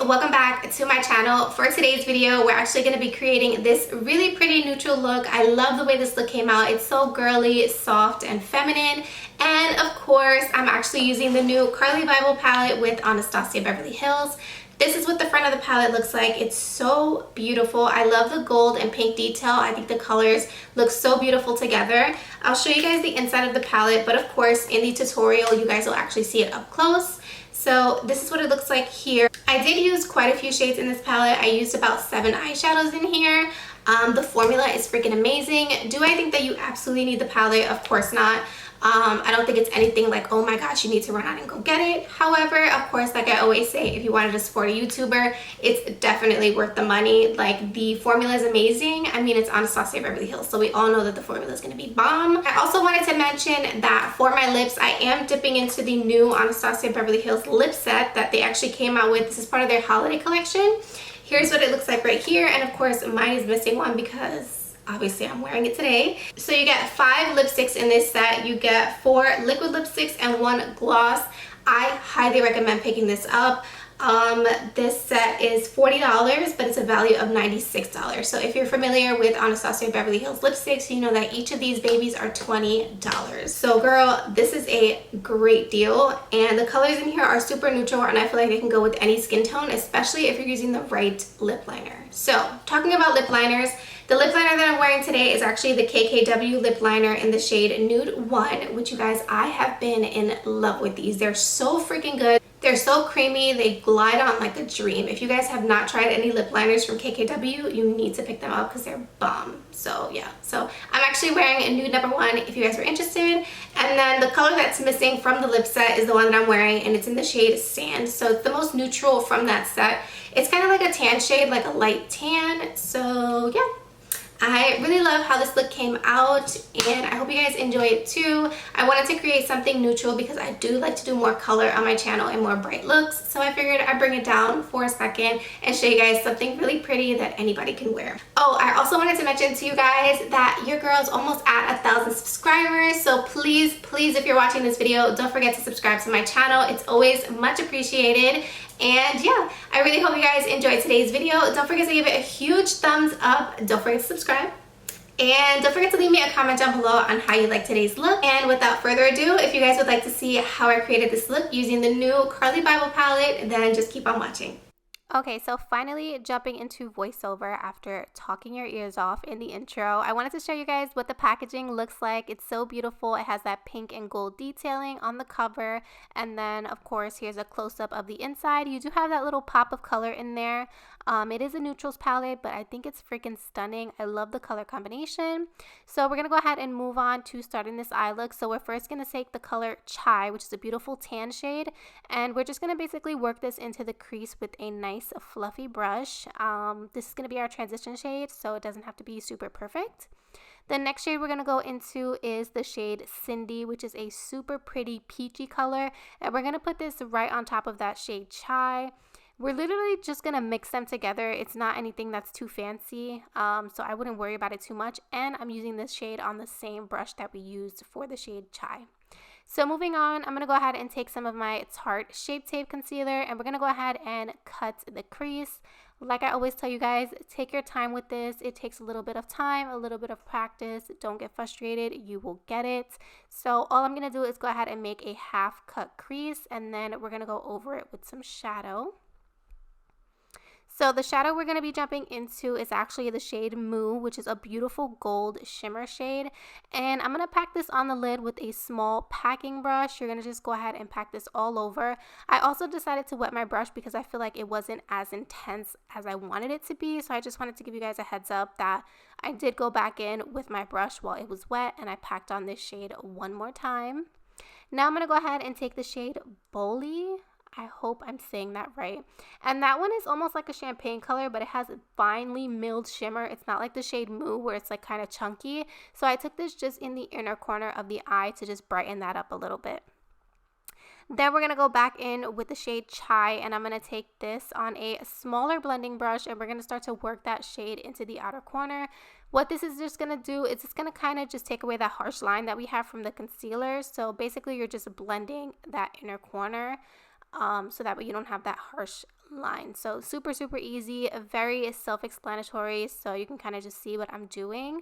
Welcome back to my channel. For today's video, we're actually going to be creating this really pretty neutral look. I love the way this look came out. It's so girly, soft, and feminine. And of course, I'm actually using the new Carli Bybel palette with Anastasia Beverly Hills. This is what the front of the palette looks like. It's so beautiful. I love the gold and pink detail. I think the colors look so beautiful together. I'll show you guys the inside of the palette, but of course, in the tutorial, you guys will actually see it up close. So this is what it looks like here. I did use quite a few shades in this palette. I used about 7 eyeshadows in here. The formula is freaking amazing. Do I think that you absolutely need the palette? Of course not. I don't think it's anything like, oh my gosh, you need to run out and go get it. However, of course, like I always say, if you wanted to support a YouTuber, it's definitely worth the money. Like, the formula is amazing. I mean, it's Anastasia Beverly Hills, so we all know that the formula is going to be bomb. I also wanted to mention that for my lips, I am dipping into the new Anastasia Beverly Hills lip set that they actually came out with. This is part of their holiday collection. Here's what it looks like right here, and of course, mine is missing one because obviously I'm wearing it today. So you get 5 lipsticks in this set. You get 4 liquid lipsticks and 1 gloss. I highly recommend picking this up. This set is $40, but it's a value of $96. So if you're familiar with Anastasia Beverly Hills lipsticks, you know that each of these babies are $20. So girl, this is a great deal, and the colors in here are super neutral, and I feel like they can go with any skin tone, especially if you're using the right lip liner. So talking about lip liners, the lip liner that I'm wearing today is actually the KKW lip liner in the shade Nude 1, which you guys, I have been in love with these. They're so freaking good. They're so creamy. They glide on like a dream. If you guys have not tried any lip liners from KKW, you need to pick them up because they're bomb. So yeah, so I'm actually wearing a Nude number 1 if you guys are interested. And then the color that's missing from the lip set is the one that I'm wearing, and it's in the shade Sand. So it's the most neutral from that set. It's kind of like a tan shade, like a light tan. So yeah. I really love how this look came out, and I hope you guys enjoy it too. I wanted to create something neutral because I do like to do more color on my channel and more bright looks, so I figured I'd bring it down for a second and show you guys something really pretty that anybody can wear. Oh, I also wanted to mention to you guys that your girl's almost at 1,000 subscribers, so please, if you're watching this video, don't forget to subscribe to my channel. It's always much appreciated. And yeah, I really hope you guys enjoyed today's video. Don't forget to give it a huge thumbs up. Don't forget to subscribe. And don't forget to leave me a comment down below on how you like today's look. And without further ado, if you guys would like to see how I created this look using the new Carli Bybel palette, then just keep on watching. Okay, so finally jumping into voiceover after talking your ears off in the intro, I wanted to show you guys what the packaging looks like. It's so beautiful. It has that pink and gold detailing on the cover, and then of course here's a close-up of the inside. You do have that little pop of color in there. It is a neutrals palette, but I think it's freaking stunning. I love the color combination. So we're gonna go ahead and move on to starting this eye look. So we're first gonna take the color Chai, which is a beautiful tan shade, and we're just gonna basically work this into the crease with a nice fluffy brush. This is gonna be our transition shade, so it doesn't have to be super perfect. The next shade we're going to go into is the shade Cindy, which is a super pretty peachy color, and we're going to put this right on top of that shade Chai. We're literally just going to mix them together. It's not anything that's too fancy, so I wouldn't worry about it too much, and I'm using this shade on the same brush that we used for the shade Chai. So moving on, I'm going to go ahead and take some of my Tarte Shape Tape Concealer, and we're going to go ahead and cut the crease. Like I always tell you guys, take your time with this. It takes a little bit of time, a little bit of practice. Don't get frustrated. You will get it. So all I'm going to do is go ahead and make a half cut crease, and then we're going to go over it with some shadow. So the shadow we're going to be jumping into is actually the shade Moo, which is a beautiful gold shimmer shade. And I'm going to pack this on the lid with a small packing brush. You're going to just go ahead and pack this all over. I also decided to wet my brush because I feel like it wasn't as intense as I wanted it to be. So I just wanted to give you guys a heads up that I did go back in with my brush while it was wet, and I packed on this shade one more time. Now I'm going to go ahead and take the shade Boli. I hope I'm saying that right. And that one is almost like a champagne color, but it has a finely milled shimmer. It's not like the shade Moo where it's like kind of chunky. So I took this just in the inner corner of the eye to just brighten that up a little bit. Then we're going to go back in with the shade Chai, and I'm going to take this on a smaller blending brush, and we're going to start to work that shade into the outer corner. What this is just going to do is it's going to kind of just take away that harsh line that we have from the concealer. So basically you're just blending that inner corner so that way you don't have that harsh line. So super, super easy, very self-explanatory, so you can kind of just see what I'm doing.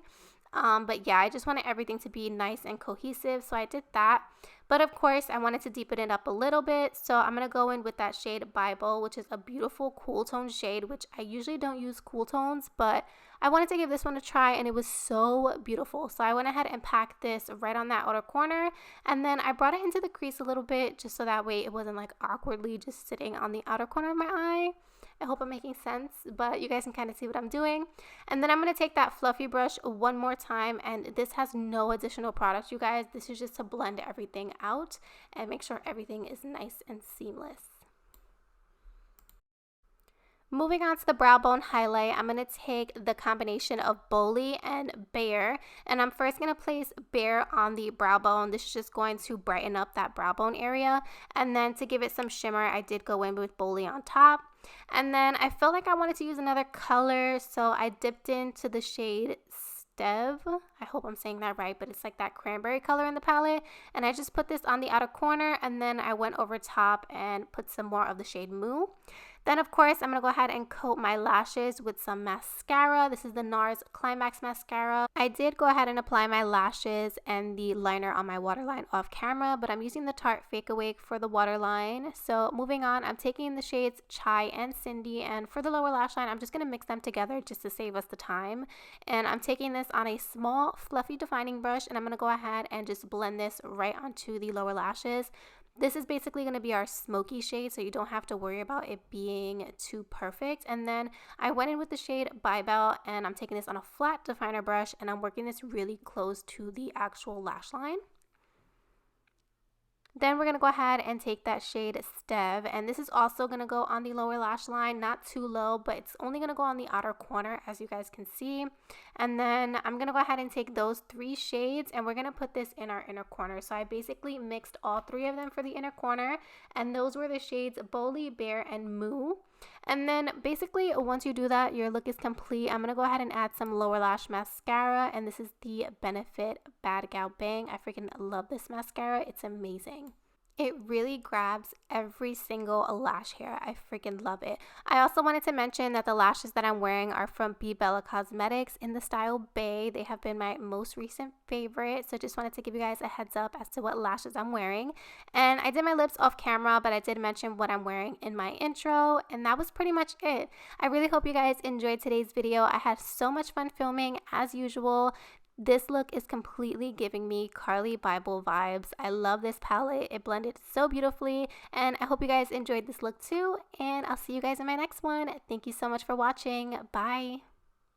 But yeah, I just wanted everything to be nice and cohesive, so I did that. But of course, I wanted to deepen it up a little bit, so I'm going to go in with that shade Bybel, which is a beautiful cool tone shade, which I usually don't use cool tones, but I wanted to give this one a try, and it was so beautiful. So I went ahead and packed this right on that outer corner, and then I brought it into the crease a little bit, just so that way it wasn't like awkwardly just sitting on the outer corner of my eye. I hope I'm making sense, but you guys can kind of see what I'm doing. And then I'm going to take that fluffy brush one more time, and this has no additional product, you guys. This is just to blend everything out and make sure everything is nice and seamless. Moving on to the brow bone highlight, I'm going to take the combination of Beverly and Bare, and I'm first going to place Bare on the brow bone. This is just going to brighten up that brow bone area, and then to give it some shimmer, I did go in with Beverly on top. And then I felt like I wanted to use another color, so I dipped into the shade Stev. I hope I'm saying that right, but it's like that cranberry color in the palette. And I just put this on the outer corner, and then I went over top and put some more of the shade Moo. Then, of course, I'm going to go ahead and coat my lashes with some mascara. This is the NARS Climax Mascara. I did go ahead and apply my lashes and the liner on my waterline off camera, but I'm using the Tarte Fake Awake for the waterline. So, moving on, I'm taking the shades Chai and Cindy, and for the lower lash line, I'm just going to mix them together just to save us the time. And I'm taking this on a small, fluffy defining brush, and I'm going to go ahead and just blend this right onto the lower lashes. This is basically going to be our smoky shade, so you don't have to worry about it being too perfect. And then I went in with the shade Bybel, and I'm taking this on a flat definer brush, and I'm working this really close to the actual lash line. Then we're going to go ahead and take that shade Stev, and this is also going to go on the lower lash line, not too low, but it's only going to go on the outer corner, as you guys can see. And then I'm going to go ahead and take those three shades, and we're going to put this in our inner corner. So I basically mixed all three of them for the inner corner, and those were the shades Beverly, Bare, and Moo. And then basically once you do that, your look is complete. I'm going to go ahead and add some lower lash mascara, and this is the Benefit Bad Gal Bang. I freaking love this mascara. It's amazing. It really grabs every single lash hair. I freaking love it. I also wanted to mention that the lashes that I'm wearing are from Bella Cosmetics in the style Bay. They have been my most recent favorite, so just wanted to give you guys a heads up as to what lashes I'm wearing. And I did my lips off camera, but I did mention what I'm wearing in my intro, and that was pretty much it. I really hope you guys enjoyed today's video. I had so much fun filming as usual. This look is completely giving me Carli Bybel vibes. I love this palette. It blended so beautifully, and I hope you guys enjoyed this look too, and I'll see you guys in my next one. Thank you so much for watching. Bye.